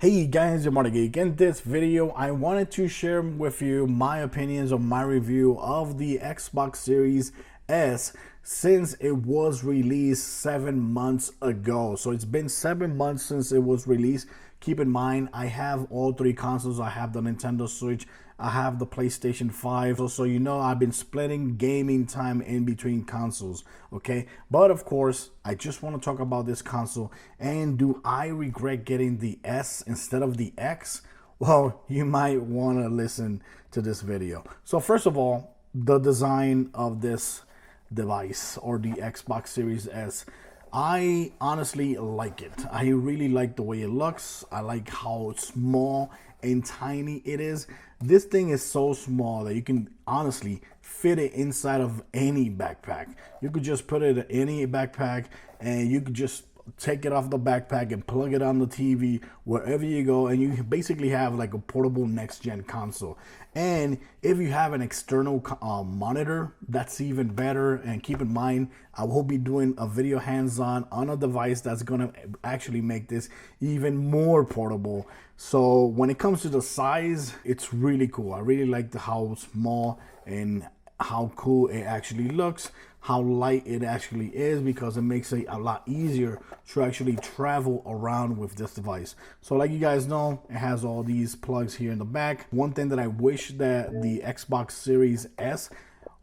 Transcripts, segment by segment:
Hey guys, I'm Geek. In this video, I wanted to share with you my opinions on my review of the Xbox Series S since it was released 7 months ago. So it's been 7 months since it was released. Keep in mind, I have all three consoles. I have the Nintendo Switch, I have the PlayStation 5. So you know I've been splitting gaming time in between consoles, okay? But of course, I just want to talk about this console. And do I regret getting the S instead of the X? Well, you might want to listen to this video. So first of all, the design of this device, or the Xbox Series S, I honestly like it. I really like the way it looks. I like how small and tiny it is. This thing is so small that you can honestly fit it inside of any backpack. You could just put it in any backpack and you could just take it off the backpack and plug it on the TV wherever you go, and you basically have like a portable next-gen console. And if you have an external monitor, that's even better. And keep in mind, I will be doing a video hands-on on a device that's gonna actually make this even more portable. So when it comes to the size, it's really cool. I really like how small and how cool it actually looks, how light it actually is, because it makes it a lot easier to actually travel around with this device. So like you guys know, it has all these plugs here in the back. One thing that I wish that the Xbox Series S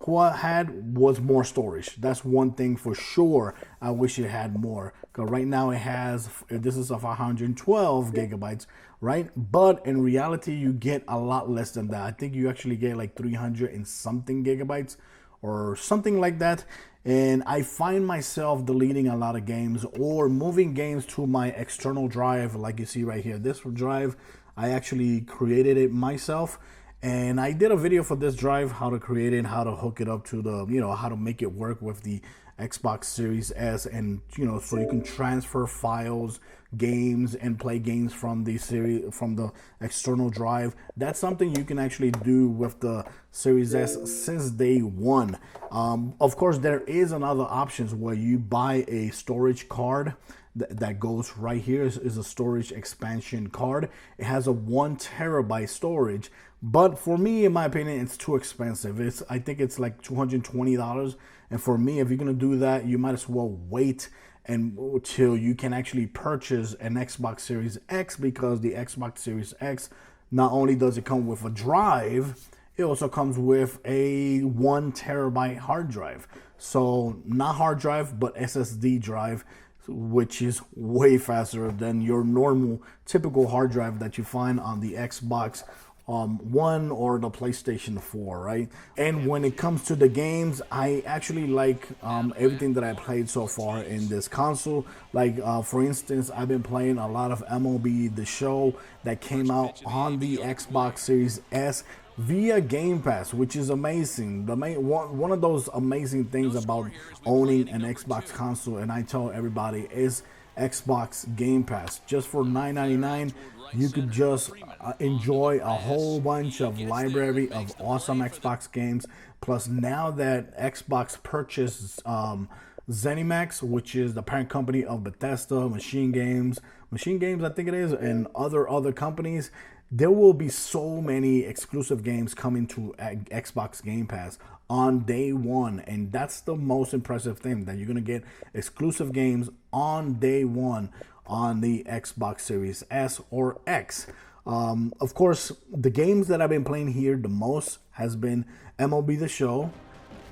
had was more storage. That's one thing for sure. I wish it had more, because right now it has, this is of 112 gigabytes, right? But in reality, you get a lot less than that. I think you actually get like 300 and something gigabytes or something like that. And I find myself deleting a lot of games or moving games to my external drive, like you see right here. This drive, I actually created it myself. And I did a video for this drive, how to create it, how to hook it up to the, how to make it work with the Xbox Series S, and so you can transfer files, games, and play games from the external drive. That's something you can actually do with the Series S since day one. Of course, there is another options where you buy a storage card that goes right here. Is a storage expansion card. It has a 1 terabyte storage, but for me, in my opinion, it's too expensive. I think it's like $220. And for me, if you're gonna do that, you might as well wait until you can actually purchase an Xbox Series X, because the Xbox Series X, not only does it come with a drive, it also comes with a 1 terabyte hard drive. So not hard drive, but SSD drive, which is way faster than your normal typical hard drive that you find on the Xbox One or the PlayStation 4, right? And when it comes to the games, I actually like everything that I played so far in this console. Like for instance, I've been playing a lot of MLB The Show that came out on the Xbox Series S via Game Pass, which is amazing. One of those amazing things about owning an Xbox console, and I tell everybody, is Xbox Game Pass. Just for $9.99, you could just enjoy a whole bunch of library of awesome Xbox games. Plus, now that Xbox purchased ZeniMax, which is the parent company of Bethesda, Machine Games, I think it is, and other companies, there will be so many exclusive games coming to Xbox Game Pass on day one. And that's the most impressive thing, that you're going to get exclusive games on day one on the Xbox Series S or X. Of course, the games that I've been playing here the most has been MLB The Show,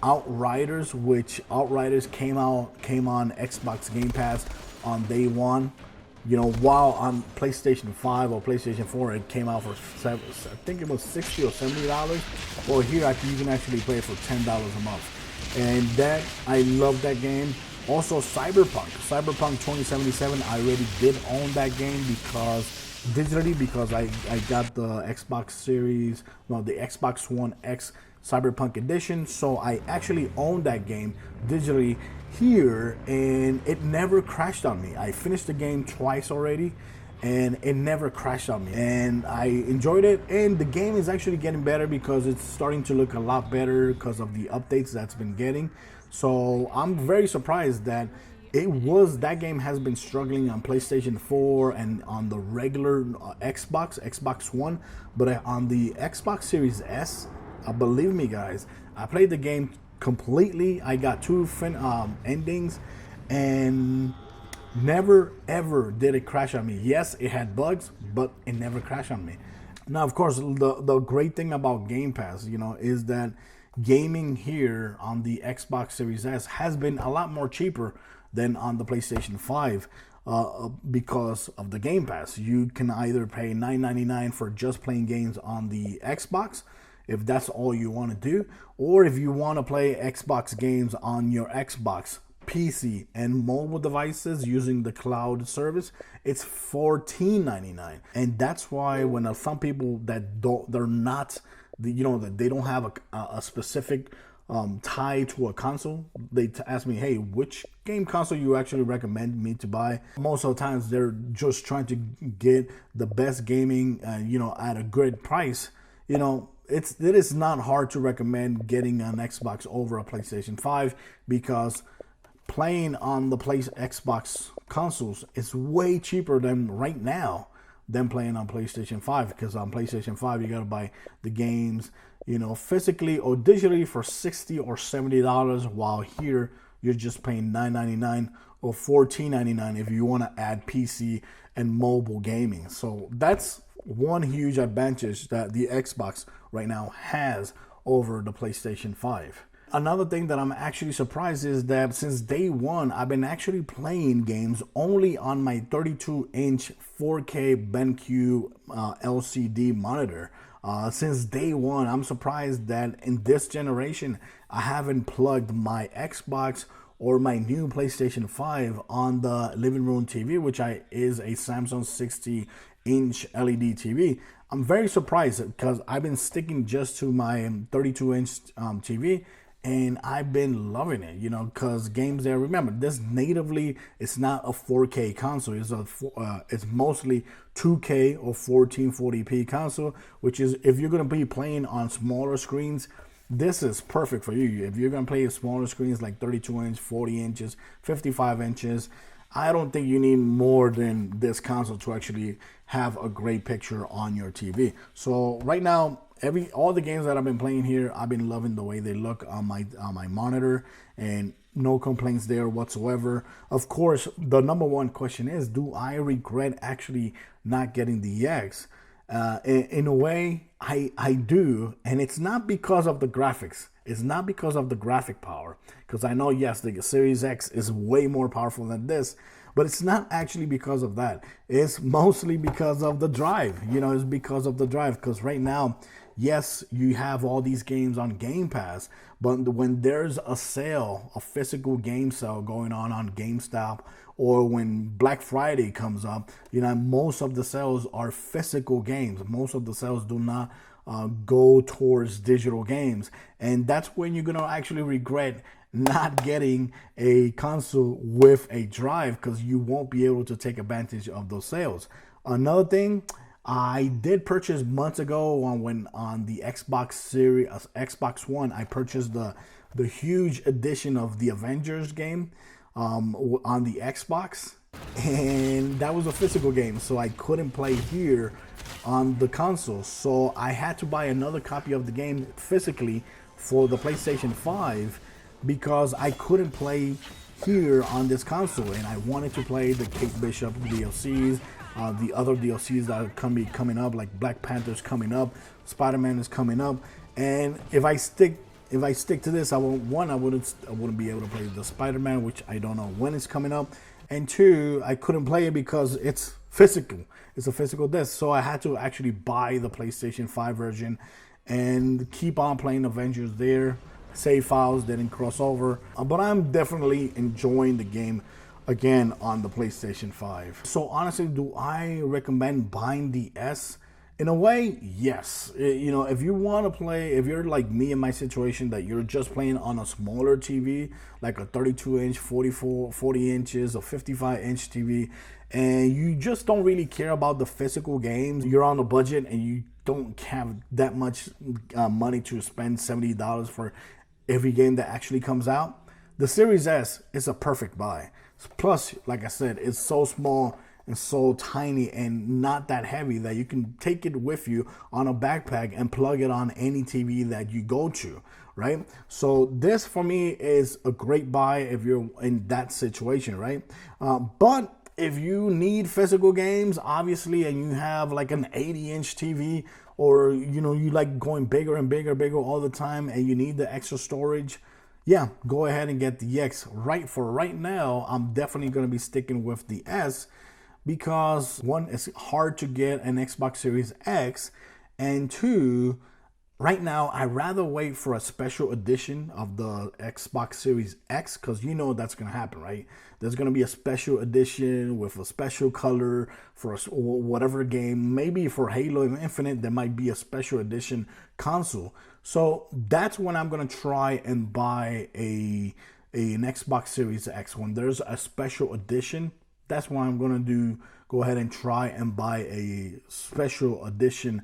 Outriders, which Outriders came on Xbox Game Pass on day one. While on PlayStation 5 or PlayStation 4, it came out for I think it was $60 or $70. Well, here you can actually play it for $10 a month, and that, I love that game. Also, Cyberpunk 2077. I already did own that game because I got the the Xbox One X Cyberpunk edition, so I actually own that game digitally here, and it never crashed on me. I finished the game twice already, and it never crashed on me, and I enjoyed it. And the game is actually getting better because it's starting to look a lot better because of the updates that's been getting. So I'm very surprised that that game has been struggling on PlayStation 4 and on the regular Xbox One, but on the Xbox Series S, believe me guys, I played the game completely. I got two endings, and never ever did it crash on me. Yes, it had bugs, but it never crashed on me. Now, of course, the great thing about Game Pass, is that gaming here on the Xbox Series S has been a lot more cheaper than on the PlayStation 5 because of the Game Pass. You can either pay $9.99 for just playing games on the Xbox, if that's all you want to do, or if you want to play Xbox games on your Xbox, PC, and mobile devices using the cloud service, it's $14.99. And that's why when some people that they're not, that they don't have a specific tie to a console, they ask me, hey, which game console you actually recommend me to buy? Most of the times they're just trying to get the best gaming, at a good price. It is not hard to recommend getting an Xbox over a PlayStation 5 because playing on the Xbox consoles is way cheaper than right now than playing on PlayStation 5, because on PlayStation 5 you gotta buy the games, physically or digitally for $60 or $70, while here you're just paying $9.99 or $14.99 if you want to add PC and mobile gaming. So that's one huge advantage that the Xbox right now has over the PlayStation 5. Another thing that I'm actually surprised is that since day one, I've been actually playing games only on my 32-inch 4K BenQ LCD monitor. Since day one, I'm surprised that in this generation, I haven't plugged my Xbox or my new PlayStation 5 on the living room TV, which is a Samsung 60-inch LED TV. I'm very surprised because I've been sticking just to my 32-inch TV, and I've been loving it, because games there, remember, this natively, it's not a 4K console. It's mostly 2K or 1440p console, which is, if you're going to be playing on smaller screens, this is perfect for you. If you're going to play smaller screens like 32 inch, 40 inches, 55 inches, I don't think you need more than this console to actually have a great picture on your TV. So right now, all the games that I've been playing here, I've been loving the way they look on my monitor, and no complaints there whatsoever. Of course, the number one question is, do I regret actually not getting the X? In a way, I do, and it's not because of the graphics. It's not because of the graphic power, because I know, yes, the Series X is way more powerful than this, but it's not actually because of that. It's mostly because of the drive. It's because of the drive, because right now, yes, you have all these games on Game Pass, but when there's a sale, a physical game sale going on GameStop, or when Black Friday comes up, most of the sales are physical games. Most of the sales do not go towards digital games. And that's when you're going to actually regret not getting a console with a drive, because you won't be able to take advantage of those sales. Another thing, I did purchase months ago when on the Xbox Series, Xbox One, I purchased the huge edition of the Avengers game on the Xbox, and that was a physical game, so I couldn't play here on the console. So I had to buy another copy of the game physically for the PlayStation 5 because I couldn't play here on this console, and I wanted to play the Kate Bishop DLCs, the other DLCs that are coming up, like Black Panther's coming up, Spider-Man is coming up, and if I stick to this, I wouldn't be able to play the Spider-Man, which I don't know when it's coming up, and two, I couldn't play it because it's physical. It's a physical disc, so I had to actually buy the PlayStation 5 version and keep on playing Avengers there. Save files didn't cross over, but I'm definitely enjoying the game again on the PlayStation 5. So honestly, do I recommend buying the S? In a way, yes. If you want to play, if you're like me in my situation, that you're just playing on a smaller TV, like a 32-inch, 40 inches, or 55-inch TV, and you just don't really care about the physical games, you're on a budget and you don't have that much money to spend $70 for every game that actually comes out, the Series S is a perfect buy. Plus, like I said, it's so small and so tiny and not that heavy that you can take it with you on a backpack and plug it on any TV that you go to, right? So this for me is a great buy if you're in that situation, right? But if you need physical games, obviously, and you have like an 80-inch TV, or you know, you like going bigger and bigger all the time, and you need the extra storage, yeah, go ahead and get the X. Right now, I'm definitely going to be sticking with the S, because one, it's hard to get an Xbox Series X, and two, right now I'd rather wait for a special edition of the Xbox Series X, because you know that's going to happen, right? There's going to be a special edition with a special color for whatever game. Maybe for Halo Infinite, there might be a special edition console. So that's when I'm going to try and buy an Xbox Series X. When there's a special edition, that's what I'm going to do. Go ahead and try and buy a special edition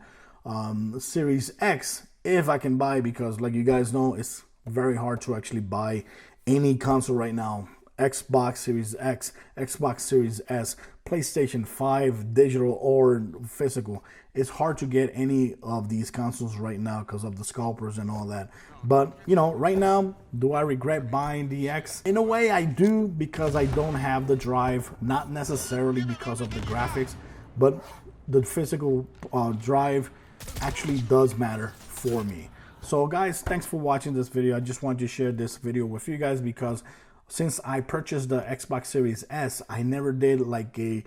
Series X if I can buy, because like you guys know, it's very hard to actually buy any console right now. Xbox Series X, Xbox Series S, PlayStation 5, digital or physical. It's hard to get any of these consoles right now because of the scalpers and all that. But, you know, right now, do I regret buying the X? In a way, I do, because I don't have the drive. Not necessarily because of the graphics, but the physical drive actually does matter for me. So guys, thanks for watching this video. I just wanted to share this video with you guys, because since I purchased the Xbox Series S, I never did like a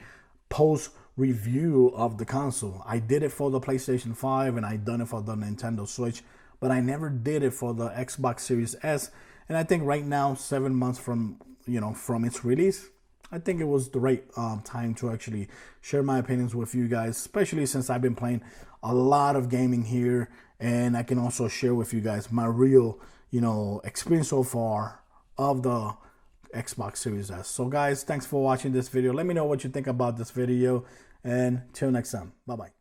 post review of the console. I did it for the PlayStation 5 and I done it for the Nintendo Switch, but I never did it for the Xbox Series S. And I think right now, 7 months from its release, I think it was the right time to actually share my opinions with you guys, especially since I've been playing a lot of gaming here, and I can also share with you guys my real, experience so far of the Xbox Series S. So guys, thanks for watching this video. Let me know what you think about this video, and till next time, bye bye.